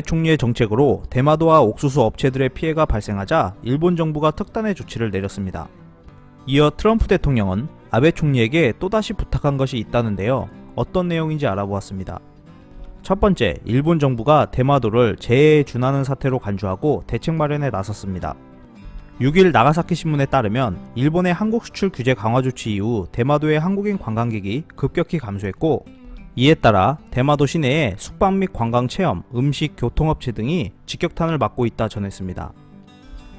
총리의 정책으로 대마도와 옥수수 업체들의 피해가 발생하자 일본 정부가 특단의 조치를 내렸습니다. 이어 트럼프 대통령은 아베 총리에게 또다시 부탁한 것이 있다는데요. 어떤 내용인지 알아보았습니다. 첫 번째, 일본 정부가 대마도를 재해에 준하는 사태로 간주하고 대책 마련에 나섰습니다. 6일 나가사키 신문에 따르면 일본의 한국 수출 규제 강화 조치 이후 대마도의 한국인 관광객이 급격히 감소했고, 이에 따라 대마도 시내에 숙박 및 관광 체험, 음식, 교통업체 등이 직격탄을 맞고 있다 전했습니다.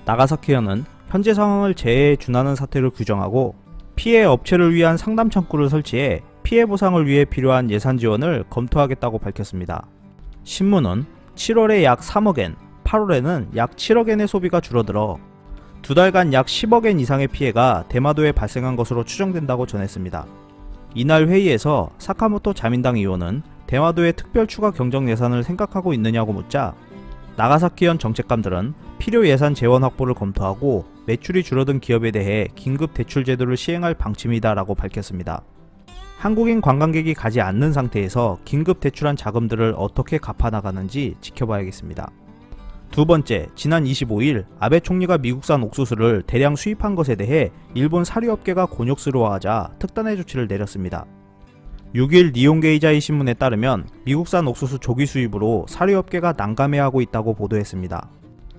나가사키현은 현재 상황을 재해에 준하는 사태로 규정하고 피해 업체를 위한 상담 창구를 설치해 피해 보상을 위해 필요한 예산 지원을 검토하겠다고 밝혔습니다. 신문은 7월에 약 3억엔, 8월에는 약 7억엔의 소비가 줄어들어 두 달간 약 10억엔 이상의 피해가 대마도에 발생한 것으로 추정된다고 전했습니다. 이날 회의에서 사카모토 자민당 의원은 대마도의 특별 추가 경정 예산을 생각하고 있느냐고 묻자 나가사키현 정책감들은 필요 예산 재원 확보를 검토하고 매출이 줄어든 기업에 대해 긴급 대출 제도를 시행할 방침이다 라고 밝혔습니다. 한국인 관광객이 가지 않는 상태에서 긴급 대출한 자금들을 어떻게 갚아나가는지 지켜봐야겠습니다. 두 번째, 지난 25일 아베 총리가 미국산 옥수수를 대량 수입한 것에 대해 일본 사료업계가 곤욕스러워하자 특단의 조치를 내렸습니다. 6일 니혼게이자이 신문에 따르면 미국산 옥수수 조기 수입으로 사료업계가 난감해하고 있다고 보도했습니다.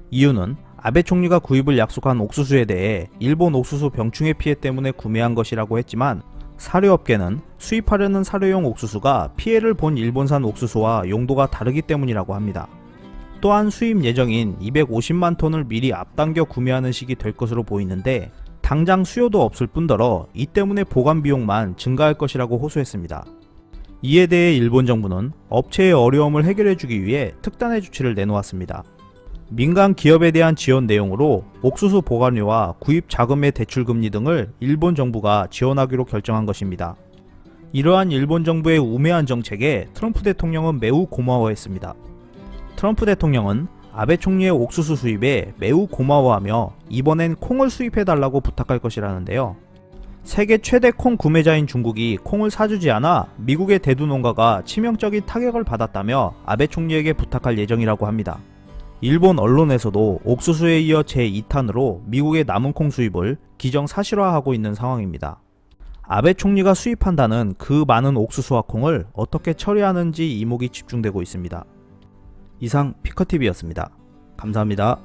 이유는 아베 총리가 구입을 약속한 옥수수에 대해 일본 옥수수 병충해 피해 때문에 구매한 것이라고 했지만, 사료업계는 수입하려는 사료용 옥수수가 피해를 본 일본산 옥수수와 용도가 다르기 때문이라고 합니다. 또한 수입 예정인 250만 톤을 미리 앞당겨 구매하는 식이 될 것으로 보이는데, 당장 수요도 없을 뿐더러 이 때문에 보관 비용만 증가할 것이라고 호소했습니다. 이에 대해 일본 정부는 업체의 어려움을 해결해주기 위해 특단의 조치를 내놓았습니다. 민간 기업에 대한 지원 내용으로 옥수수 보관료와 구입 자금의 대출 금리 등을 일본 정부가 지원하기로 결정한 것입니다. 이러한 일본 정부의 우매한 정책에 트럼프 대통령은 매우 고마워했습니다. 트럼프 대통령은 아베 총리의 옥수수 수입에 매우 고마워하며 이번엔 콩을 수입해달라고 부탁할 것이라는데요. 세계 최대 콩 구매자인 중국이 콩을 사주지 않아 미국의 대두 농가가 치명적인 타격을 받았다며 아베 총리에게 부탁할 예정이라고 합니다. 일본 언론에서도 옥수수에 이어 제2탄으로 미국의 남은 콩 수입을 기정사실화하고 있는 상황입니다. 아베 총리가 수입한다는 그 많은 옥수수와 콩을 어떻게 처리하는지 이목이 집중되고 있습니다. 이상 피커TV였습니다. 감사합니다.